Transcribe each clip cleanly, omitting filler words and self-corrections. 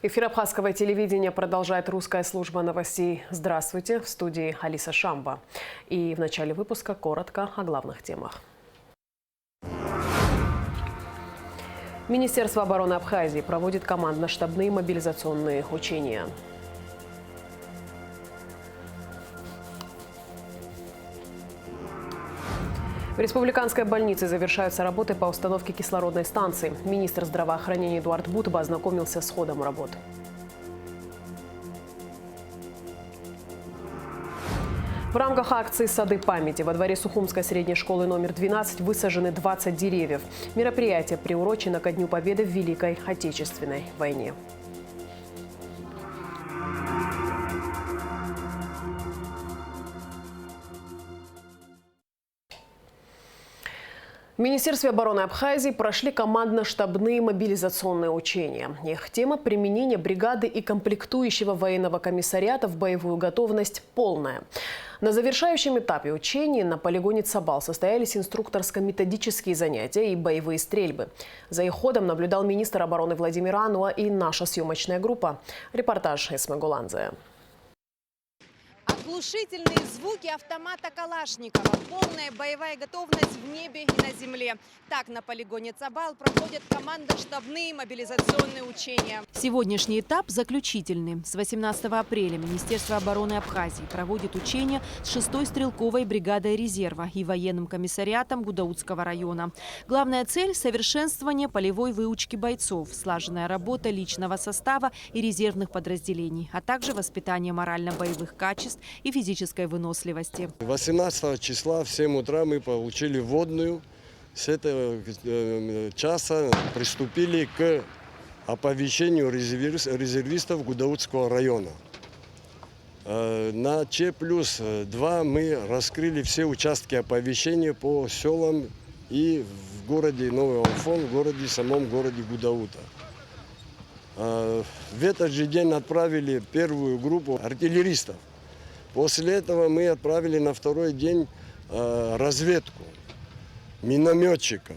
Эфир абхазского телевидения продолжает русская служба новостей. Здравствуйте, в студии Алиса Шамба. И в начале выпуска коротко о главных темах. Министерство обороны Абхазии проводит командно-штабные мобилизационные учения. В республиканской больнице завершаются работы по установке кислородной станции. Министр здравоохранения Эдуард Бутба ознакомился с ходом работ. В рамках акции «Сады памяти» во дворе Сухумской средней школы номер 12 высажены 20 деревьев. Мероприятие приурочено ко Дню Победы в Великой Отечественной войне. В Министерстве обороны Абхазии прошли командно-штабные мобилизационные учения. Их тема – применение бригады и комплектующего военного комиссариата в боевую готовность полная. На завершающем этапе учений на полигоне Цабал состоялись инструкторско-методические занятия и боевые стрельбы. За их ходом наблюдал министр обороны Владимир Ануа и наша съемочная группа. Репортаж Эсмы Гуланзе. Оглушительные звуки автомата Калашникова, полная боевая готовность в небе и на земле. Так на полигоне Цабал проходят командно-штабные мобилизационные учения. Сегодняшний этап заключительный. С 18 апреля Министерство обороны Абхазии проводит учения с 6-й стрелковой бригадой резерва и военным комиссариатом Гудаутского района. Главная цель – совершенствование полевой выучки бойцов, слаженная работа личного состава и резервных подразделений, а также воспитание морально-боевых качеств и физической выносливости. 18 числа в 7 утра мы получили вводную. С этого часа приступили к оповещению резервистов Гудаутского района. На Ч+2 мы раскрыли все участки оповещения по селам и в городе Новый Алфон, в самом городе Гудаута. В этот же день отправили первую группу артиллеристов. После этого мы отправили на второй день разведку минометчиков.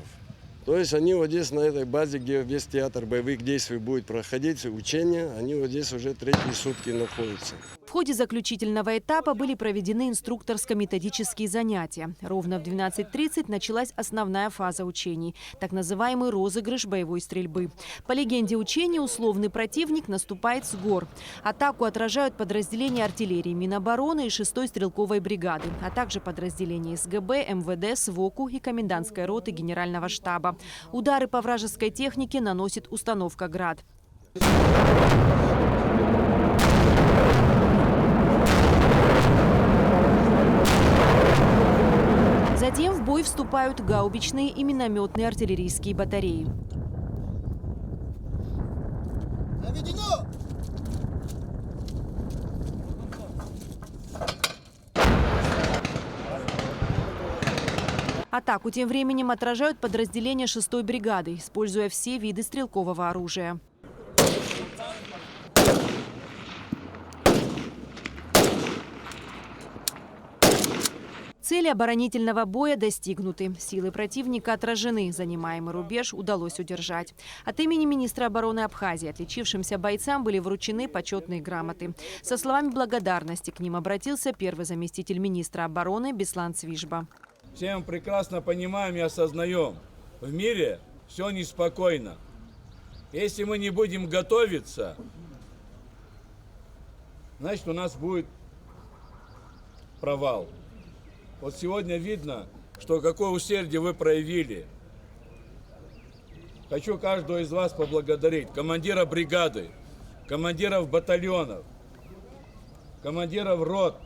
То есть они вот здесь, на этой базе, где весь театр боевых действий будет проходить, учения, они вот здесь уже третьи сутки находятся. В ходе заключительного этапа были проведены инструкторско-методические занятия. Ровно в 12:30 началась основная фаза учений – так называемый розыгрыш боевой стрельбы. По легенде учения условный противник наступает с гор. Атаку отражают подразделения артиллерии Минобороны и 6-й стрелковой бригады, а также подразделения СГБ, МВД, СВОКу и комендантской роты Генерального штаба. Удары по вражеской технике наносит установка «Град». Затем в бой вступают гаубичные и минометные артиллерийские батареи. Наведено! Атаку тем временем отражают подразделения 6-й бригады, используя все виды стрелкового оружия. Цели оборонительного боя достигнуты. Силы противника отражены. Занимаемый рубеж удалось удержать. От имени министра обороны Абхазии отличившимся бойцам были вручены почетные грамоты. Со словами благодарности к ним обратился первый заместитель министра обороны Беслан Цвижба. Все мы прекрасно понимаем и осознаем, в мире все неспокойно. Если мы не будем готовиться, значит у нас будет провал. Вот сегодня видно, что какое усердие вы проявили. Хочу каждого из вас поблагодарить. Командира бригады, командиров батальонов, командиров рот,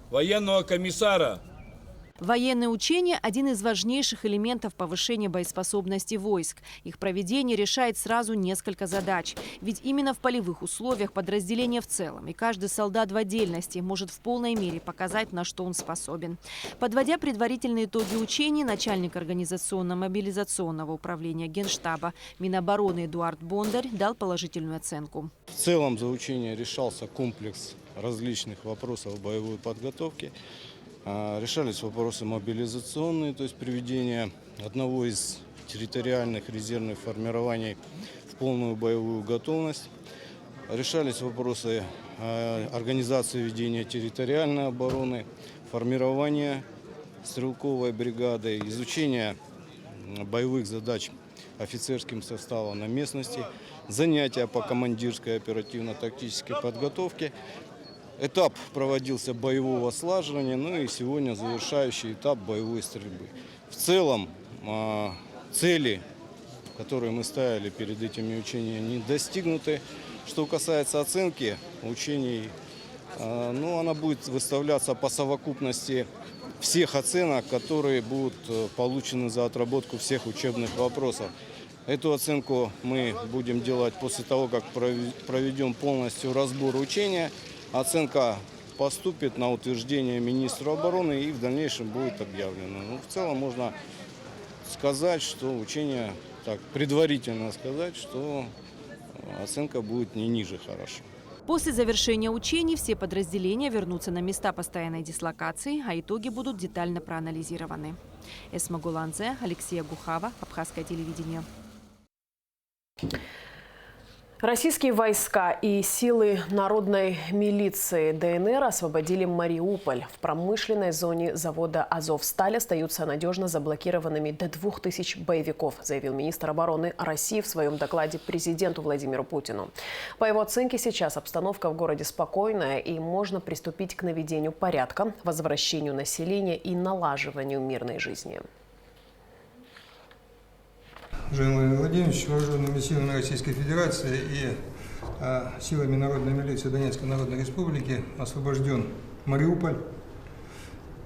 военного комиссара. Военные учения – один из важнейших элементов повышения боеспособности войск. Их проведение решает сразу несколько задач. Ведь именно в полевых условиях подразделение в целом и каждый солдат в отдельности может в полной мере показать, на что он способен. Подводя предварительные итоги учений, начальник организационно-мобилизационного управления Генштаба Минобороны Эдуард Бондарь дал положительную оценку. В целом за учение решался комплекс различных вопросов боевой подготовки. Решались вопросы мобилизационные, то есть приведение одного из территориальных резервных формирований в полную боевую готовность. Решались вопросы организации ведения территориальной обороны, формирования стрелковой бригады, изучения боевых задач офицерским составом на местности, занятия по командирской оперативно-тактической подготовке. Этап проводился боевого слаживания, ну и сегодня завершающий этап боевой стрельбы. В целом цели, которые мы ставили перед этими учениями, не достигнуты. Что касается оценки учений, она будет выставляться по совокупности всех оценок, которые будут получены за отработку всех учебных вопросов. Эту оценку мы будем делать после того, как проведем полностью разбор учения. Оценка поступит на утверждение министру обороны и в дальнейшем будет объявлена. В целом можно сказать, что учение, так предварительно сказать, что оценка будет не ниже хорошо. После завершения учений все подразделения вернутся на места постоянной дислокации, а итоги будут детально проанализированы. Эсма Гуланзе, Алексей Гухава, Абхазское телевидение. Российские войска и силы народной милиции ДНР освободили Мариуполь. В промышленной зоне завода «Азовсталь» остаются надежно заблокированными до 2000 боевиков, заявил министр обороны России в своем докладе президенту Владимиру Путину. По его оценке, сейчас обстановка в городе спокойная и можно приступить к наведению порядка, возвращению населения и налаживанию мирной жизни. Владимир Владимирович, вооруженными силами Российской Федерации и силами Народной милиции Донецкой Народной Республики освобожден Мариуполь.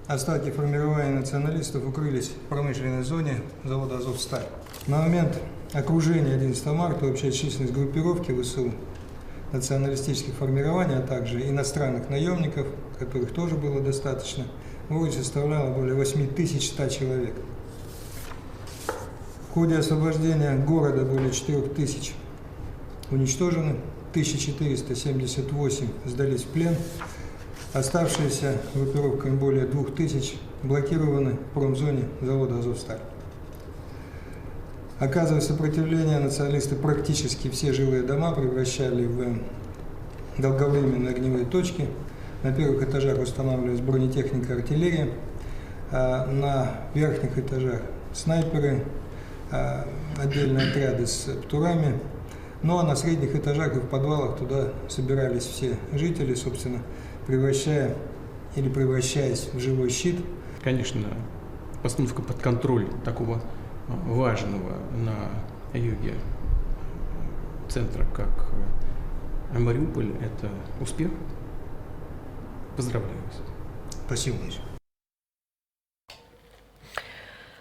Остатки формирования националистов укрылись в промышленной зоне завода «Азовсталь». На момент окружения 11 марта общая численность группировки ВСУ, националистических формирований, а также иностранных наемников, которых тоже было достаточно, в городе составляла более 8100 человек. В ходе освобождения города более 4000 уничтожены, 1478 сдались в плен, оставшиеся группировками более 2000 блокированы в промзоне завода «Азовсталь». Оказывая сопротивление, националисты практически все жилые дома превращали в долговременные огневые точки. На первых этажах устанавливалась бронетехника, артиллерия, на верхних этажах снайперы, отдельные отряды с птурами. Ну а на средних этажах и в подвалах туда собирались все жители, собственно, превращаясь в живой щит. Конечно, постановка под контроль такого важного на юге центра, как Мариуполь, это успех. Поздравляю вас. Спасибо.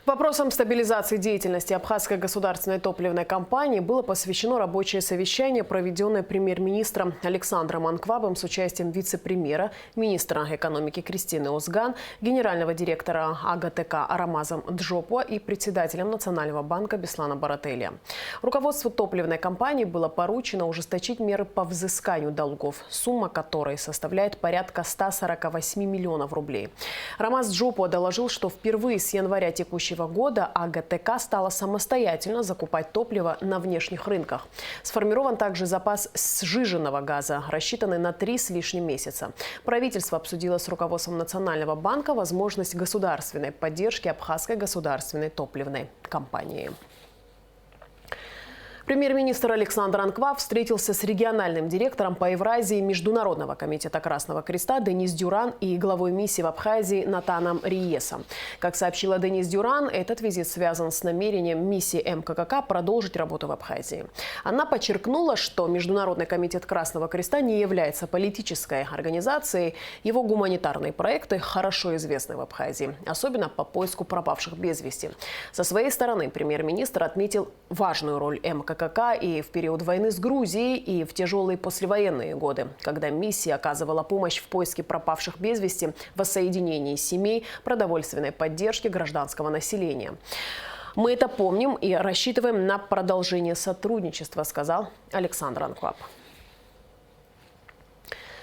Вопросам стабилизации деятельности Абхазской государственной топливной компании было посвящено рабочее совещание, проведенное премьер-министром Александром Анквабом с участием вице-премьера, министра экономики Кристины Озган, генерального директора АГТК Рамазом Джопуа и председателем Национального банка Беслана Барателя. Руководству топливной компании было поручено ужесточить меры по взысканию долгов, сумма которой составляет порядка 148 миллионов рублей. Рамаз Джопуа доложил, что впервые с января текущего года АГТК стала самостоятельно закупать топливо на внешних рынках. Сформирован также запас сжиженного газа, рассчитанный на 3 с лишним месяца. Правительство обсудило с руководством Национального банка возможность государственной поддержки Абхазской государственной топливной компании. Премьер-министр Александр Анкваб встретился с региональным директором по Евразии Международного комитета Красного Креста Денис Дюран и главой миссии в Абхазии Натаном Риесом. Как сообщила Денис Дюран, этот визит связан с намерением миссии МККК продолжить работу в Абхазии. Она подчеркнула, что Международный комитет Красного Креста не является политической организацией. Его гуманитарные проекты хорошо известны в Абхазии, особенно по поиску пропавших без вести. Со своей стороны премьер-министр отметил важную роль МККК и в период войны с Грузией, и в тяжелые послевоенные годы, когда миссия оказывала помощь в поиске пропавших без вести, воссоединении семей, продовольственной поддержке гражданского населения. Мы это помним и рассчитываем на продолжение сотрудничества, сказал Александр Анкваб.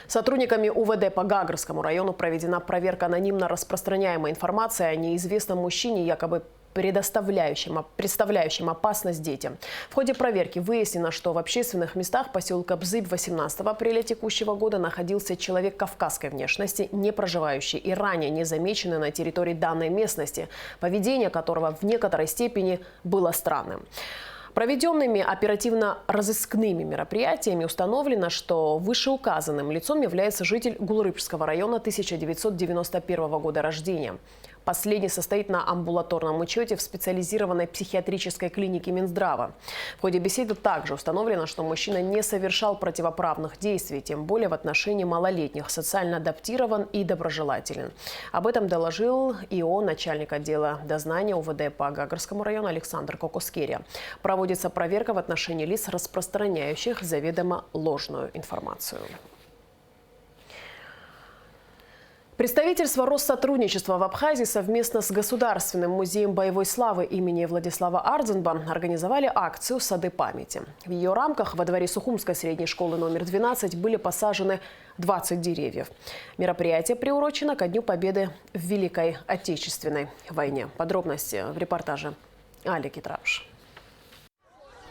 Сотрудниками УВД по Гагрскому району проведена проверка анонимно распространяемой информации о неизвестном мужчине, якобы представляющим опасность детям. В ходе проверки выяснено, что в общественных местах поселка Бзыбь 18 апреля текущего года находился человек кавказской внешности, не проживающий и ранее не замеченный на территории данной местности, поведение которого в некоторой степени было странным. Проведенными оперативно-розыскными мероприятиями установлено, что вышеуказанным лицом является житель Гулрыбского района 1991 года рождения. Последний состоит на амбулаторном учете в специализированной психиатрической клинике Минздрава. В ходе беседы также установлено, что мужчина не совершал противоправных действий, тем более в отношении малолетних, социально адаптирован и доброжелателен. Об этом доложил ИО начальник отдела дознания УВД по Гагарскому району Александр Кокускерия. Проводится проверка в отношении лиц, распространяющих заведомо ложную информацию. Представительство Россотрудничества в Абхазии совместно с Государственным музеем боевой славы имени Владислава Ардзенба организовали акцию «Сады памяти». В ее рамках во дворе Сухумской средней школы номер 12 были посажены 20 деревьев. Мероприятие приурочено ко Дню Победы в Великой Отечественной войне. Подробности в репортаже Али Китрапш.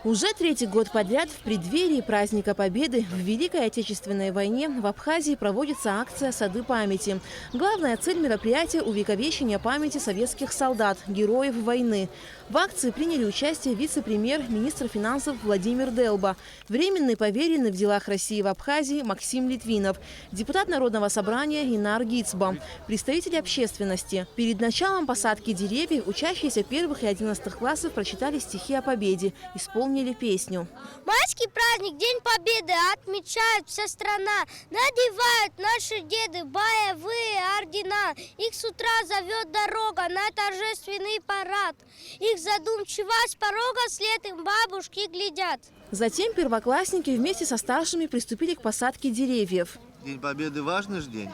Уже третий год подряд в преддверии праздника Победы в Великой Отечественной войне в Абхазии проводится акция «Сады памяти». Главная цель мероприятия – увековечение памяти советских солдат, героев войны. В акции приняли участие вице-премьер-министр финансов Владимир Делба, временный поверенный в делах России в Абхазии Максим Литвинов, депутат Народного собрания Инар Гицба, представители общественности. Перед началом посадки деревьев учащиеся 1 и 11 классов прочитали стихи о победе, исполнили песню. Майский праздник, День Победы, отмечает вся страна. Надевают наши деды боевые ордена. Их с утра зовет дорога на торжественный парад. Их задумчиво с порога след им бабушки глядят. Затем первоклассники вместе со старшими приступили к посадке деревьев. День Победы важный же день.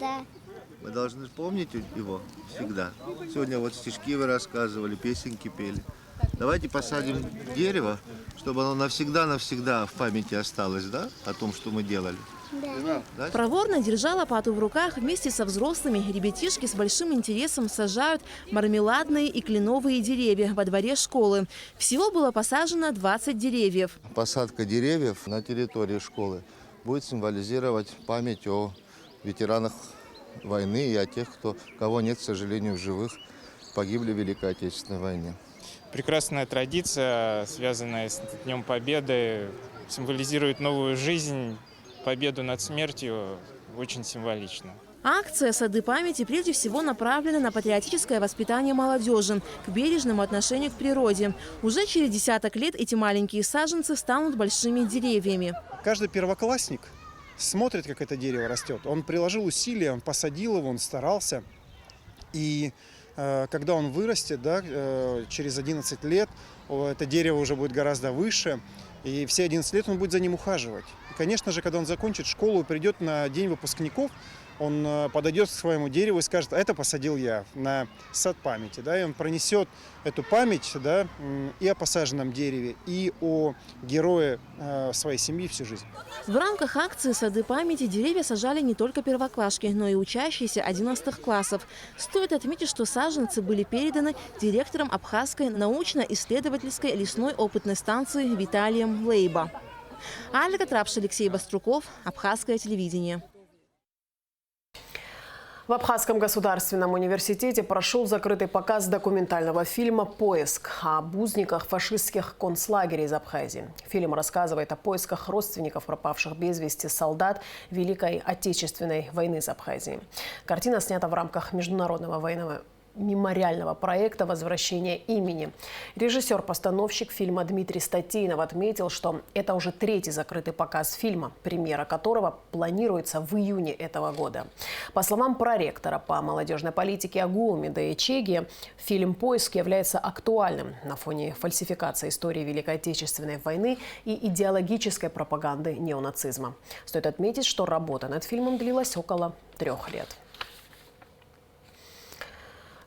Да. Мы должны помнить его всегда. Сегодня вот стишки вы рассказывали, песенки пели. Давайте посадим дерево, чтобы оно навсегда в памяти осталось, да, о том, что мы делали. Да. Проворно, держа лопату в руках, вместе со взрослыми ребятишки с большим интересом сажают мармеладные и кленовые деревья во дворе школы. Всего было посажено 20 деревьев. Посадка деревьев на территории школы будет символизировать память о ветеранах войны и о тех, кого нет, к сожалению, в живых, погибли в Великой Отечественной войне. Прекрасная традиция, связанная с Днем Победы, символизирует новую жизнь, победу над смертью, очень символично. Акция «Сады памяти» прежде всего направлена на патриотическое воспитание молодежи, к бережному отношению к природе. Уже через десяток лет эти маленькие саженцы станут большими деревьями. Каждый первоклассник смотрит, как это дерево растет. Он приложил усилия, он посадил его, он старался. И когда он вырастет, да, через 11 лет, это дерево уже будет гораздо выше, и все 11 лет он будет за ним ухаживать. И, конечно же, когда он закончит школу и придет на день выпускников, он подойдет к своему дереву и скажет: а это посадил я на сад памяти. Да, и он пронесет эту память, да, и о посаженном дереве, и о герое своей семьи всю жизнь. В рамках акции «Сады памяти» деревья сажали не только первоклашки, но и учащиеся 11 классов. Стоит отметить, что саженцы были переданы директором Абхазской научно-исследовательской лесной опытной станции Виталием Лейба. Али Китрапш, Алексей Баструков, Абхазское телевидение. В Абхазском государственном университете прошел закрытый показ документального фильма «Поиск» об узниках фашистских концлагерей из Абхазии. Фильм рассказывает о поисках родственников пропавших без вести солдат Великой Отечественной войны из Абхазии. Картина снята в рамках международного военного мемориального проекта «Возвращение имени». Режиссер-постановщик фильма Дмитрий Статейнов отметил, что это уже третий закрытый показ фильма, премьера которого планируется в июне этого года. По словам проректора по молодежной политике АГУ Медея Чеги, фильм «Поиск» является актуальным на фоне фальсификации истории Великой Отечественной войны и идеологической пропаганды неонацизма. Стоит отметить, что работа над фильмом длилась около 3 лет.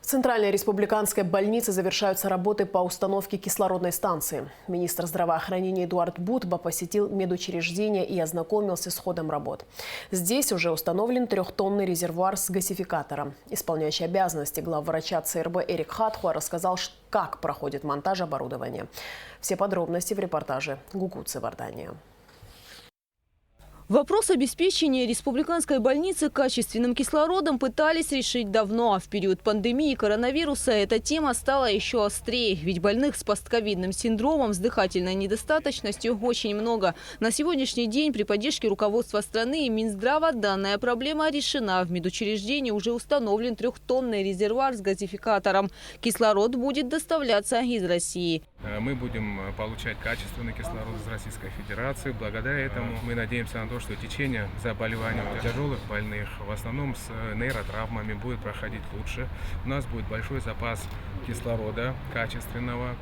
В Центральной республиканской больнице завершаются работы по установке кислородной станции. Министр здравоохранения Эдуард Будба посетил медучреждение и ознакомился с ходом работ. Здесь уже установлен 3-тонный резервуар с газификатором. Исполняющий обязанности главврача ЦРБ Эрик Хатхуа рассказал, как проходит монтаж оборудования. Все подробности в репортаже Гугуцы Вардания. Вопрос обеспечения республиканской больницы качественным кислородом пытались решить давно. А в период пандемии коронавируса эта тема стала еще острее. Ведь больных с постковидным синдромом, с дыхательной недостаточностью очень много. На сегодняшний день при поддержке руководства страны и Минздрава данная проблема решена. В медучреждении уже установлен 3-тонный резервуар с газификатором. Кислород будет доставляться из России. Мы будем получать качественный кислород из Российской Федерации. Благодаря этому мы надеемся на то, что течение заболеваний у тяжелых больных, в основном с нейротравмами, будет проходить лучше. У нас будет большой запас кислорода качественного.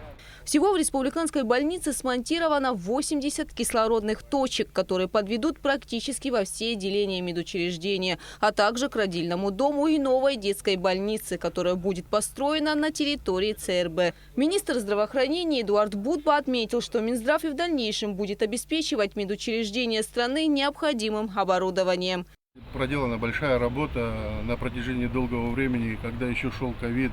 Всего в республиканской больнице смонтировано 80 кислородных точек, которые подведут практически во все отделения медучреждения, а также к родильному дому и новой детской больнице, которая будет построена на территории ЦРБ. Министр здравоохранения Эдуард Будба отметил, что Минздрав и в дальнейшем будет обеспечивать медучреждения страны необходимым оборудованием. Проделана большая работа на протяжении долгого времени, когда еще шел ковид.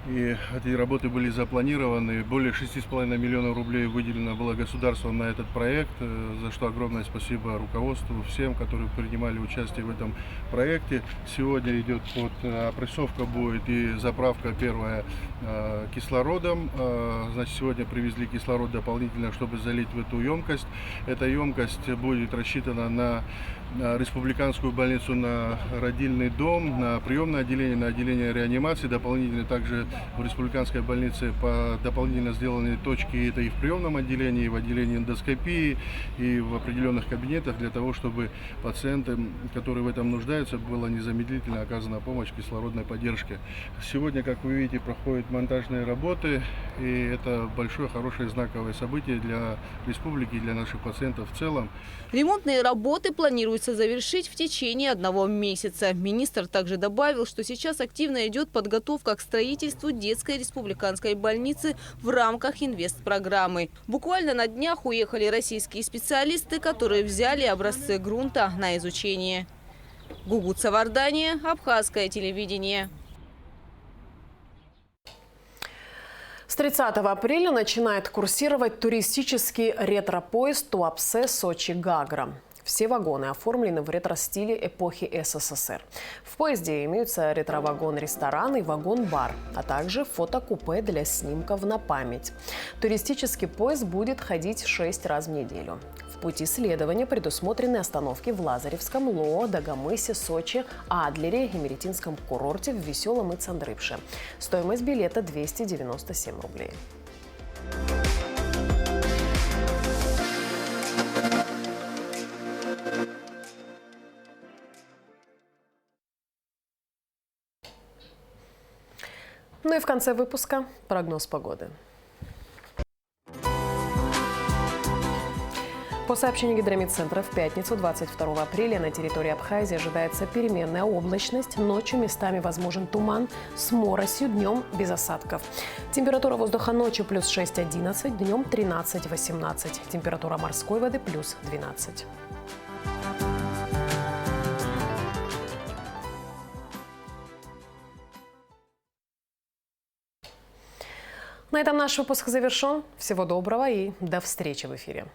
И эти работы были запланированы. Более 6,5 миллионов рублей выделено было государством на этот проект, за что огромное спасибо руководству, всем, которые принимали участие в этом проекте. Сегодня идет опрессовка будет и заправка первая кислородом. Значит, сегодня привезли кислород дополнительно, чтобы залить в эту емкость. Эта емкость будет рассчитана на республиканскую больницу, на родильный дом, на приемное отделение, на отделение реанимации. Дополнительно также в республиканской больнице дополнительно сделаны точки, это и в приемном отделении, и в отделении эндоскопии, и в определенных кабинетах, для того, чтобы пациентам, которые в этом нуждаются, была незамедлительно оказана помощь кислородной поддержки. Сегодня, как вы видите, проходят монтажные работы, и это большое, хорошее, знаковое событие для республики и для наших пациентов в целом. Ремонтные работы планируется завершить в течение 1 месяца. Министр также добавил, что сейчас активно идет подготовка к строительству детской республиканской больницы в рамках инвестпрограммы. Буквально на днях уехали российские специалисты, которые взяли образцы грунта на изучение. Гугуца Вардания, Абхазское телевидение. С 30 апреля начинает курсировать туристический ретро-поезд Туапсе-Сочи-Гагра. Все вагоны оформлены в ретро-стиле эпохи СССР. В поезде имеются ретро-вагон-ресторан и вагон-бар, а также фотокупе для снимков на память. Туристический поезд будет ходить 6 раз в неделю. В пути следования предусмотрены остановки в Лазаревском, Лоо, Дагомысе, Сочи, Адлере и Меретинском курорте в Веселом и Цандрыпше. Стоимость билета 297 рублей. Ну и в конце выпуска прогноз погоды. По сообщению Гидрометцентра, в пятницу 22 апреля на территории Абхазии ожидается переменная облачность. Ночью местами возможен туман с моросью, днем без осадков. Температура воздуха ночью плюс 6-11, днем 13-18. Температура морской воды плюс 12. На этом наш выпуск завершен. Всего доброго и до встречи в эфире.